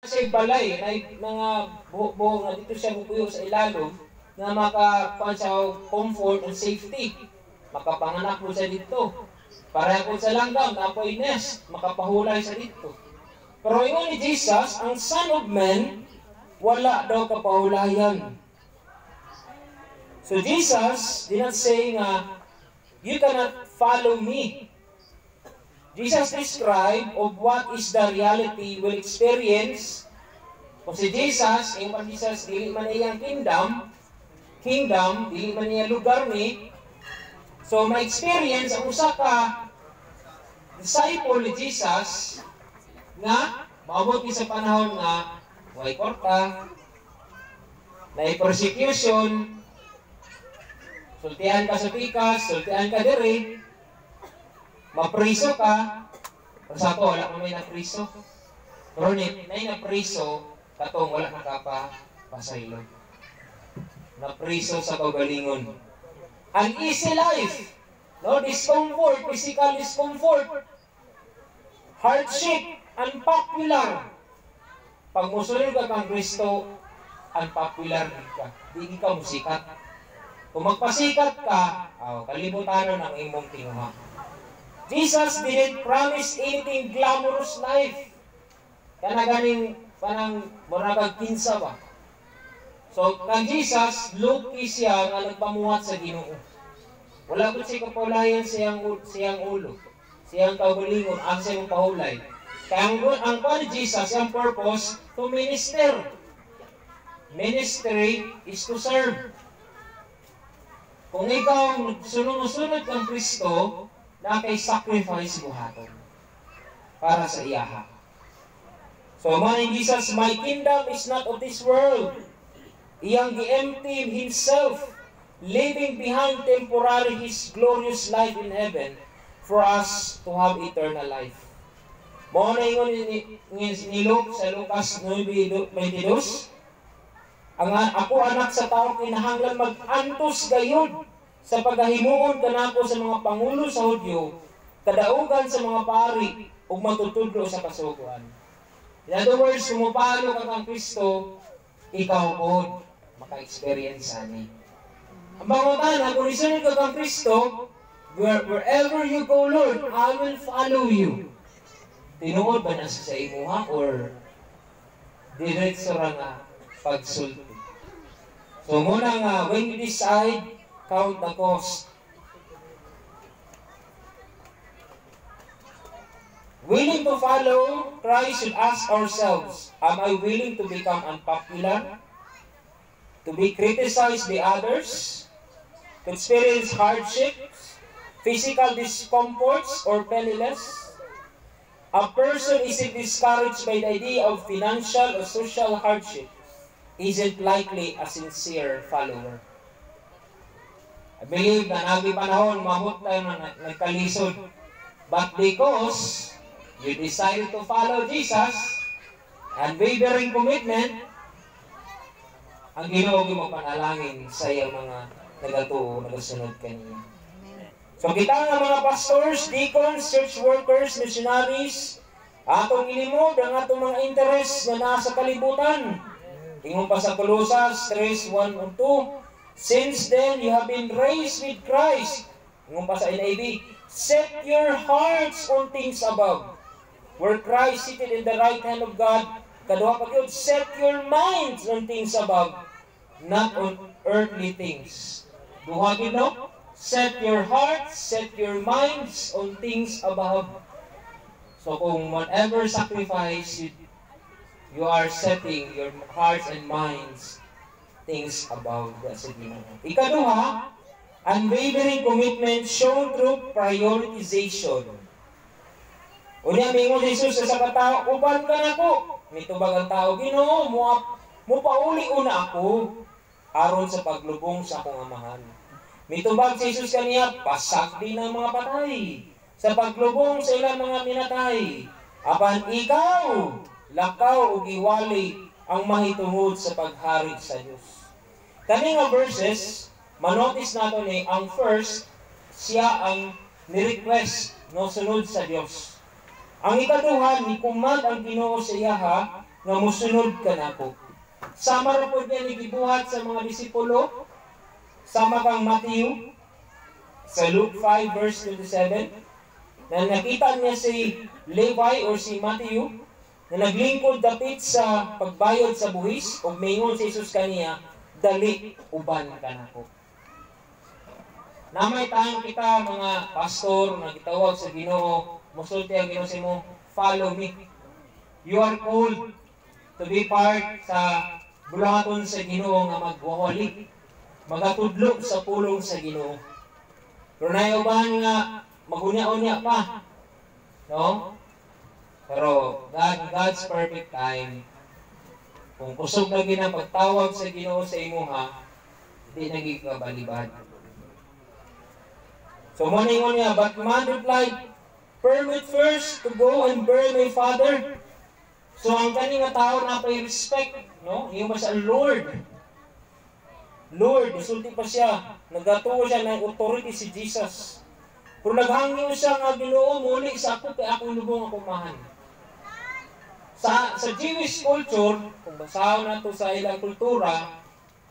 Kasi balay, na mga buhok na dito siya bubuyo sa ilalom na makakuha siya comfort and safety. Makapanganak po siya dito. Para po sa langgam, na po nest, makapahulay siya dito. Pero ingon ni Jesus, ang Son of Man, wala daw kapahulayan. So Jesus did not say nga, you cannot follow me. Jesus described of what is the reality will experience. Kung si Jesus, yung Jesus, dili man iyang kingdom, dili man iyang lugar ni. So, ma-experience ang usa ka disciple ni Jesus nga, maabot sa panahon nga, way korta, na persecution, sultihan ka sa pikas, sultihan ka diri, mapriso ka, sa to, wala kami napriso. Pero napriso, katong wala nakapasaylo. Napriso sa kagalingon. An easy life, no discomfort, physical discomfort, hardship, unpopular. Pag musulod ka kang Kristo, unpopular ka. Di ka musikat. Kung magpasikat ka, kalibutan ang imong tinguha. Jesus didn't promise anything glamorous life. Kana ganing parang murag kinsa ba? So, kang Jesus, luki siya nga nagpamuhat sa Ginoo. Wala ko siya kapahulayan siyang ulo. Siyang kaugalingon, ang siyang pahulay. Kaya ang ni Jesus, ang purpose, to minister. Ministry is to serve. Kung ikaw sunod-sunod kang Kristo, na kay sacrifice buhaton para sa iyaha. So, man Jesus, my kingdom is not of this world. Iyang gi-empty himself, leaving behind temporary his glorious life in heaven for us to have eternal life. Mo na ingon ni Luke sa Lucas 9:22, ang ako anak sa tao kinahanglan mag-antos gayud sa paghahimuon kanako sa mga pangulo sa Hudyo, kadaugan sa mga pari, ug matutudlo sa kasuguan. In other words, kung mapalo ka kang Kristo, ikaw po maka-experience ani. Ang bangutana, kung isunod ka kang Kristo, wherever you go, Lord, I will follow you. Tinuod ba na sa imuha or diretso ra nga pagsulti? So muna nga, when you decide, count the cost. Willing to follow Christ, should ask ourselves, am I willing to become unpopular? To be criticized by others? To experience hardships, physical discomforts, or penniless? A person isn't discouraged by the idea of financial or social hardship, isn't likely a sincere follower. I believe na nagi panahon, mahut tayo na nagkalisod. But because you decided to follow Jesus, unwavering commitment, ang Ginoo mo panalangin sa iyang mga nagatuo, nagasunod kaniya. So kita nga mga pastors, deacons, church workers, missionaries, atong ilimod ang atong mga interest na nasa kalibutan. Tingnan pa sa Colossus 3:1-2. Since then, you have been raised with Christ. Ngayon pa sa NIV, set your hearts on things above, where Christ seated in the right hand of God. Kaduha pa yun, set your minds on things above, not on earthly things. Duha yun, no? Set your hearts, set your minds on things above. So kung whatever sacrifice you are setting your hearts and minds things above the Ginoo. Ikaduha, unwavering commitment shown through prioritization. Unya mingon Jesus sa katao, uban ka nako. Mitubag ang tao, Ginoo, mo pauli una ako aron sa paglubong sa akong amahan. Mitubag si Jesus kaniya, pasak din ang mga patay sa paglubong sa ilang mga minatay. Apan ikaw, lakaw ug iwali ang mahitungod sa paghari sa Dios. Kani nga verses, manotice nato ni ang first, siya ang ni-request no sunod sa Dios. Ang ikaduha, ni command ang Ginoo sa iyaha nga musunod ka nako. Sama ra pud niya gibuhat sa mga disipulo. Sama kang Matthew sa Luke 5 verse 27 na nakita niya si Levi or si Matthew na naglingkod dapit sa pagbayad sa buhis ug mingon si Jesus kaniya, dali uban ka nako. Namay tayong kita mga pastor na gitawag sa Ginoo, musulti ang Ginoo sa mo, follow me. You are called to be part sa bulaton sa Ginoo nga magwawali, magatudlo sa pulong sa Ginoo. Pero nayubahan nga magunya-unya pa, no? Pero God's perfect time, kung kusog na ginang pagtawag sa Ginoo sa imuha, hindi naging kabalibad. So maningon niya, but man replied, permit first to go and bury my father. So ang kani nga tao na pay respect, no? Yung ba siya Lord? Lord, isulti pa siya. Nagatuo siya ng authority si Jesus. Pero naghangyo siya nga Ginoo muli sa ako kay akong lubong akong mahan. Sa Jewish culture, kung basahon nato sa ilang kultura,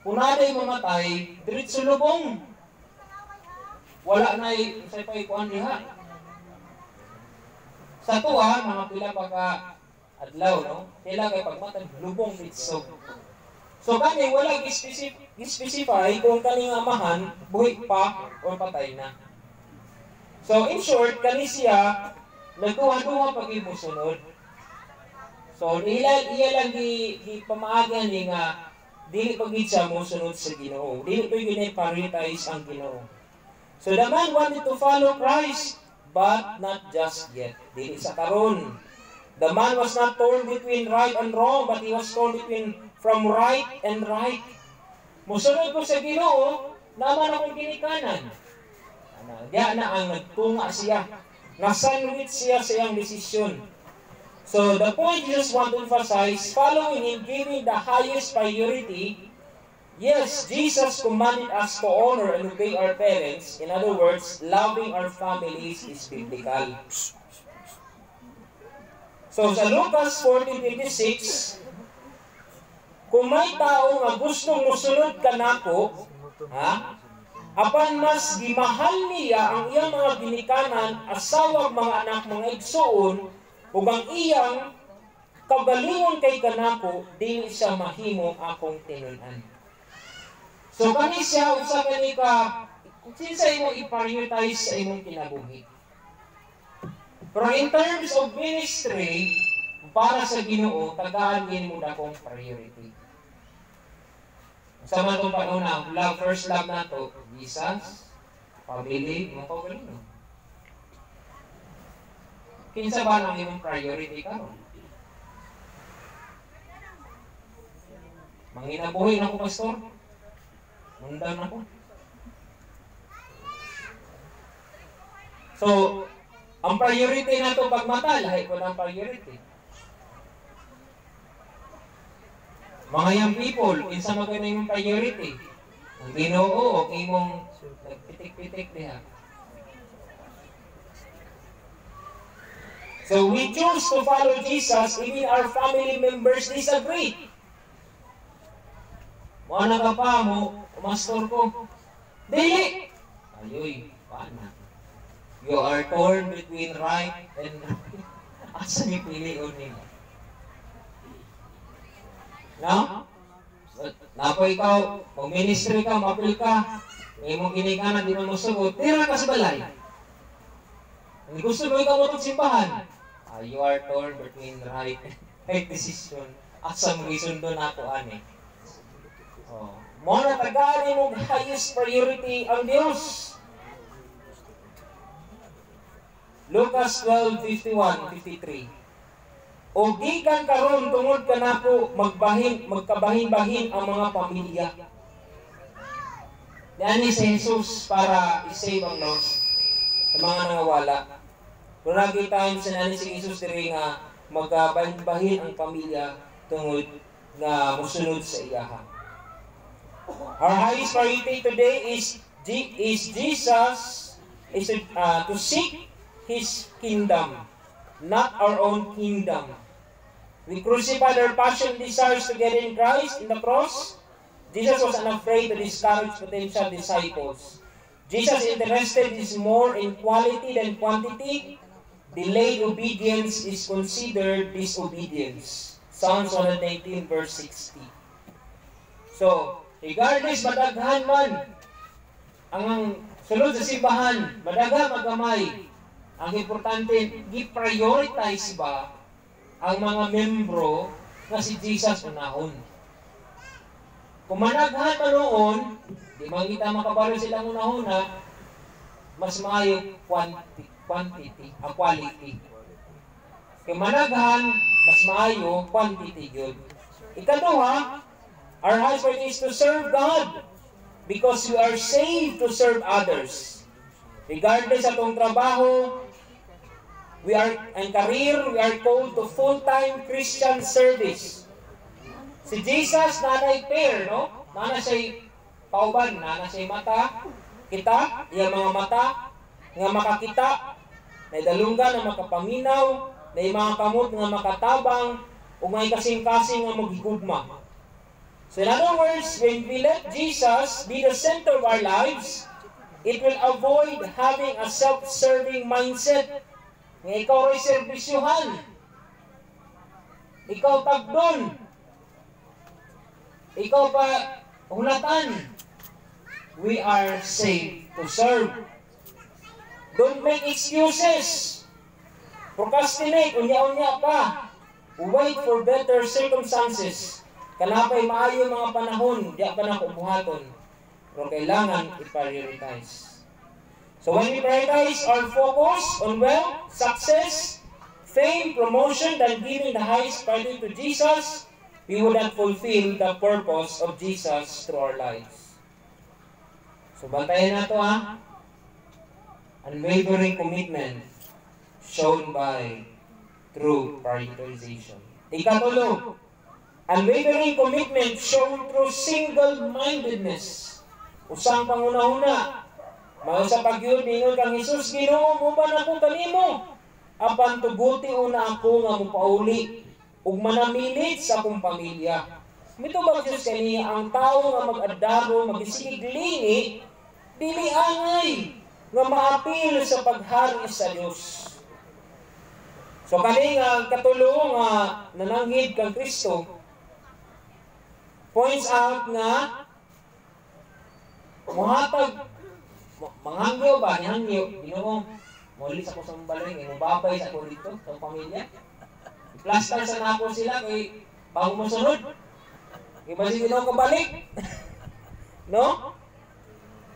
kung naday mamatay, diretso lubong. Wala na sa paikuan diha. Sa tuwa, mga pila pagka adlaw, no? Kailan kay pagmatay, lubong dito. So kani wala gi-specify kung kaning amahan buhi pa o patay na. So in short, kani siya nagduha-duha pag imusunod. So iya lang gipamaagyan ni nga dili pagid siya mosunod sa Ginoo. Dili pa gini-prioritize ang Ginoo. So the man wanted to follow Christ, but not just yet. Dili sa karon. The man was not torn between right and wrong, but he was torn between from right and right. Musunod ko sa Ginoo, naman akong ginikanan. Diya na ang nagtunga siya. Nasanwit siya sa iyang desisyon. So the point Jesus want to emphasize, following Him, giving the highest priority. Yes, Jesus commanded us to honor and obey our parents. In other words, loving our families is biblical. So sa Lucas 14:26, kung may tao nga gustong musunod ka nako, apan mas gimahal niya ang iyang mga ginikanan, asawag, mga anak, mga igsoon, ug ang iyang kagalingon kay kanako, dili siya mahimo akong tinun-an. So kani siya usa kani ka kinsa imong i-prioritize sa imong kinabuhi. Pero in terms of ministry, para sa Ginoo, tagaan mo dakong priority. Sa mga itong panuna, first love na to, Jesus, family, mga kaugalino. Kinsa ba ang imong priority karon? Manginabuhi na ko, pastor. Mundan ako. So, ang priority na to pagmata, lahi ko ng priority. Mga young people, kinsa magana yung priority? Ang Ginoo o imong nagpitik-pitik diha. So we choose to follow Jesus, even our family members disagree. Wala ka pa mo, pastor ko. Dili! Ayoy, paano? You are torn between right and right. Asa ni piliun nila? No? Napo ikaw, kung ministry ka, mapil ka, may mong ginikanan, di mo sugot, tira ka sa balay. Kung gusto mo ikaw matong simbahan, you are torn between right and right decision. Asa mo isundo na ako, ani. Mga tagaan mo highest priority ang Diyos. Lucas 12:51-53. O gikan karon tungod kanako magkabahin-bahin ang mga pamilya. Dani si Jesus para i-save ang lost sa mga nangawala. Kung nakita sa nani si Jesus diri nga magkabahin-bahin ang pamilya tungod nga musunod sa iyaha. Our highest priority today is Jesus to seek His kingdom, not our own kingdom. We crucified our passion and desires together in Christ, in the cross. Jesus was unafraid to discourage potential disciples. Jesus interested is more in quality than quantity. Delayed obedience is considered disobedience. Psalms 119 verse 60. So, regardless madaghan man ang sulod sa simbahan, madaghan magamay, ang importante, gi-prioritize ba ang mga membro nga si Jesus unahon. Kung managhan pa noon, di man kita makabalo silang unahuna, mas maayo quality. Kung managhan, mas maayo quantity yun. Ikaduha, our highest priority is to serve God because we are saved to serve others. Regardless sa itong trabaho, we are called to full-time Christian service. Si Jesus, nanay pair, no? Nana siya'y pauban, nana siya'y mata, kita, iya mga mata, nga makakita, na dalunggan na makapaminaw, na mga kamot nga makatabang, o may kasing-kasing nga magigugma. So in other words, when we let Jesus be the center of our lives, it will avoid having a self-serving mindset. Nga ikaw ay serbisyuhan. Ikaw tagdon. Ikaw pa hulatan. We are saved to serve. Don't make excuses. Procrastinate. Unya-unya pa. Wait for better circumstances. Kalapay maayo mga panahon, diya pa na kubuhaton. Pero kailangan i-prioritize. So when we prioritize our focus on wealth, success, fame, promotion, than giving the highest priority to Jesus, we would not fulfill the purpose of Jesus through our lives. So bantayan na ito unwavering commitment shown by true prioritization. Ikatulo, unwavering commitment shown through single-mindedness. Usang panguna-una, mga sa pagyud ningon kang Jesus, Ginoo mo ba na kung kanimo? Apan tuguti una ako nga mupauli ug manamilit sa akong pamilya. Mito ba Jesus kaniya ang tao nga mag-adaro, magisigig lingi, dili angay nga maapil sa paghari sa Dios. So kani nga katulong nga nananghid kang Kristo points out nga muhatag manghangyo ba hangyo Ginoo muli sa kusang balay mababay sa ko dito sa pamilya. Plaster sa nako sila kay bago mo sunod. Iba si Ginoo kabalik. No?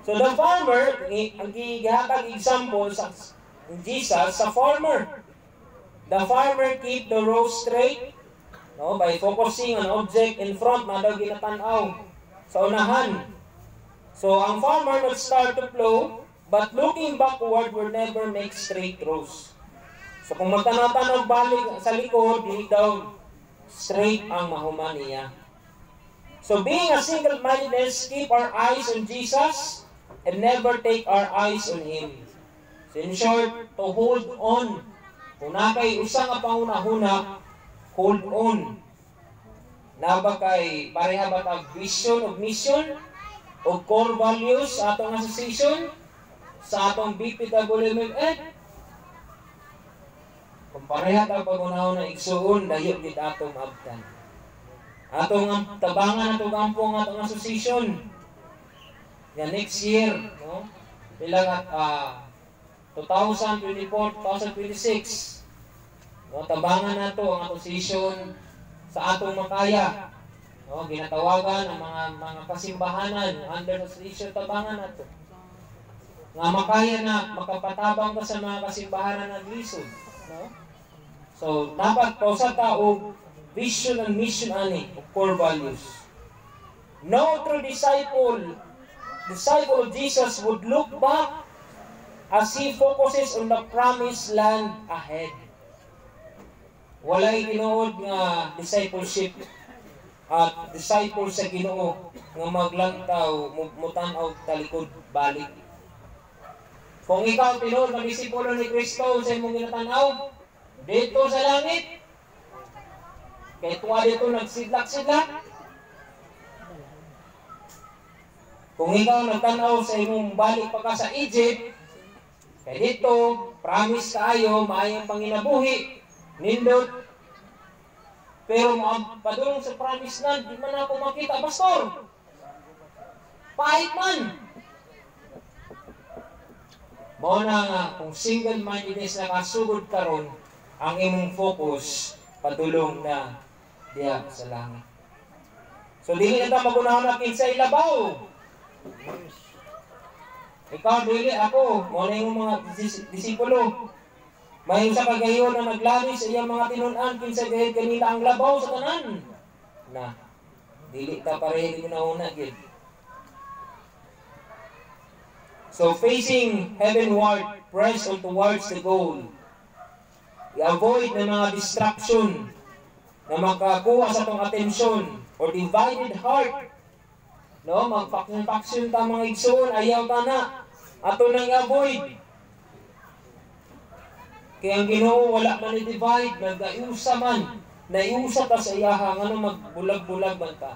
So the farmer, ang gihatag example sa Jesus sa farmer. The farmer keep the row straight, no, by focusing on object in front na daw ginatanaw sa unahan. So ang farmer will start to plow, but looking backward will never make straight rows. So kung magtanaw-tanaw balik sa likod, hindi daw straight ang mahuman niya. So being a single-mindedness, keep our eyes on Jesus and never take our eyes on Him. So in short, to hold on. Kung nakay usa nga panguna-huna, hold on. Na ba kay pareha ba tag vision o mission o core values sa atong association, sa atong BPWMF? Kung pareha tag pagunahon na igsuon, dayo gid atong abtan. Atong tabangan atong kampong atong association. Nga next year, no? Bilang 2024-2026. No, tabangan nato ang association sa atong makaya. No, ginatawagan ang mga kasimbahanan under association tabangan nato. Nga makaya na makapatabang ka sa mga kasimbahanan ng lisod, no? So dapat pausa ta og vision and mission ani o core values. No true disciple of Jesus would look back as he focuses on the promised land ahead. Walay tinuod nga discipleship at disciple sa Ginoo nga maglantaw mutan-aw talikod balik. Kung ikaw tinuod nga disipulo ni Kristo sa imong ginatanaw dito sa langit, Kaya tuwa dito nagsidlak-sidlak. Kung ikaw nagtanaw sa imong balik pa ka sa Egypt, kaya dito, promise tayo, maayong panginabuhi, nindot. Pero padulong sa promise na, di man ako makita, pastor. Pahit man. Mao na nga, kung single-mindedness na kasugod karon, ang imong focus, padulong na diya sa langit. So, dili na ito magunahon na kinsa ilabaw. Ikaw, dili, ako, muna yung mga disipulo. May sa kagayon na naglari sa iyang mga tinunan, kinsa gayad kanila ang labaw sa tanan. Na, dili ta pareho na una, gid. So, facing heavenward, press on towards the goal. I-avoid ng mga distraction na makakuha sa itong atensyon or divided heart. No, mag-faction ta mga igsoon, ayaw ta na. Ato nang i-avoid. Kaya ang Ginoo wala man i-divide, nag-iusa man. Naiusa ta sa iyaha, nga magbulag-bulag man ta.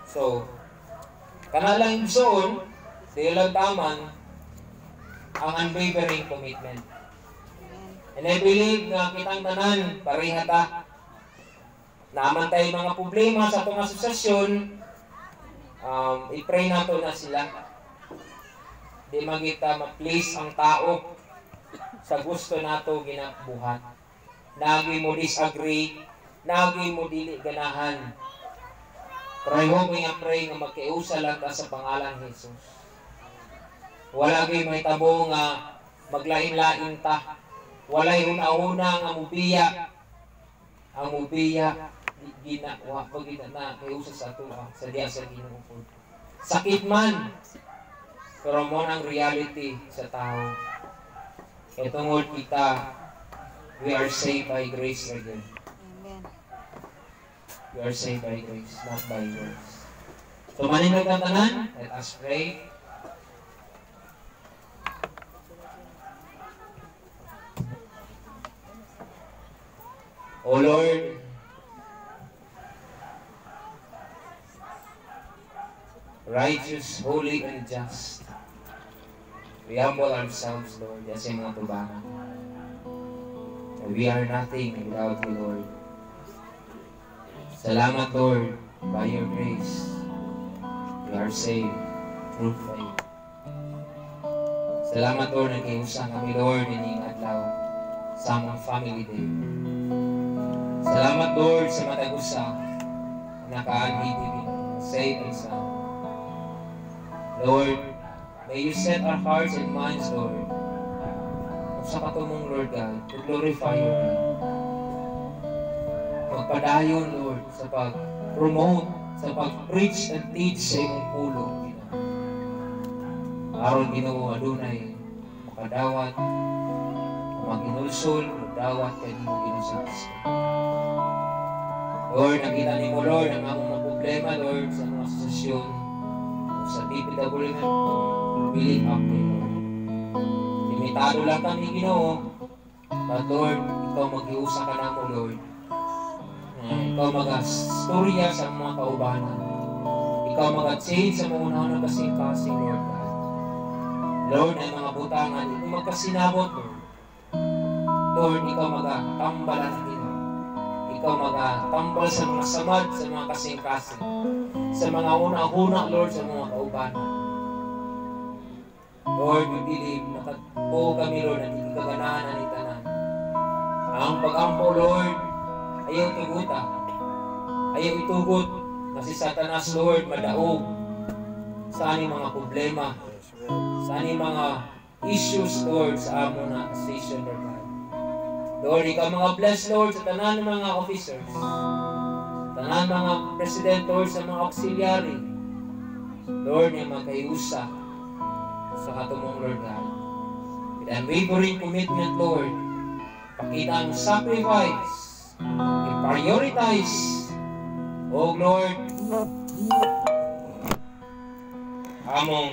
So, kanalang igsoon, silang taman ang unwavering commitment. And I believe na kitang tanan, pareha ta. Naaman tayo mga problema sa itong asosasyon, i-pray nato na sila. Di magita ma-please ang tao sa gusto nato ginabuhat. Nagi mo disagree, nagi mo dili ganahan. Pareho nga pray nga magkiusa lang ka sa pangalan ni Jesus. Wala gyud may tabo nga maglain-lain ta. Walay una-una nga mubiya. Ang mubiya ginawa pag na kiusa sa ato sa diya sa Ginoo. Sakit man, pero mo ang reality sa tao. Kaya tungod kita, we are saved by grace again. Amen. We are saved by grace, not by works. So maninag ang tanan, let us pray. O Lord, righteous, holy, and just, we humble ourselves, Lord, as mga tubangan. And we are nothing without you, Lord. Salamat, Lord, by your grace, we are saved through faith. Salamat, Lord, nag-iusang kami, Lord, ining adlaw sa among family day. Salamat, Lord, sa matagusa na nakaanhid save and sound. Lord, may you set our hearts and minds, Lord, sa katumong, Lord God, to glorify your name. Magpadayon, Lord, sa pag-promote, sa pag-preach and teach sa iyong pulo. Aron Ginoo adunay makadawat, maginulsol, magdawat kay Ginoo Ginoo. Lord, nakita ni mo, Lord, ang among mga problema, Lord, sa mga asosasyon, sa DPWM, Lord, really up to you, Lord. Limitado lang kami, Ginoo, but Lord, ikaw mag-iusa ka na mo, Lord. Ikaw mag-storya sa mga kaubanan. Ikaw mag-change sa mga unang kasing-kasing, Lord God. Lord, ay mga butangan, ikaw magkasinabot, Lord. Lord, ikaw mag-tambalan natin. Ikaw mag-tambal sa mga samad, sa mga kasing-kasing, sa mga una-una, Lord, sa mga kaubanan. Lord, we believe, nakatpo kami, Lord, na hindi kaganahan na nitanan. Ang pag-ampo, Lord, ayaw tuguta. Ayaw itugot na si Satanas, Lord, madaog sa aning mga problema, sa aning mga issues, Lord, sa amo na station, Lord God. Lord, ikaw mga bless, Lord, sa tanan ng mga officers, tanan mga president, Lord, sa mga auxiliary. Lord, yung magkayusa sa katumong, Lord God. With unwavering commitment, Lord, pakita ang sacrifice, i-prioritize, oh Lord, among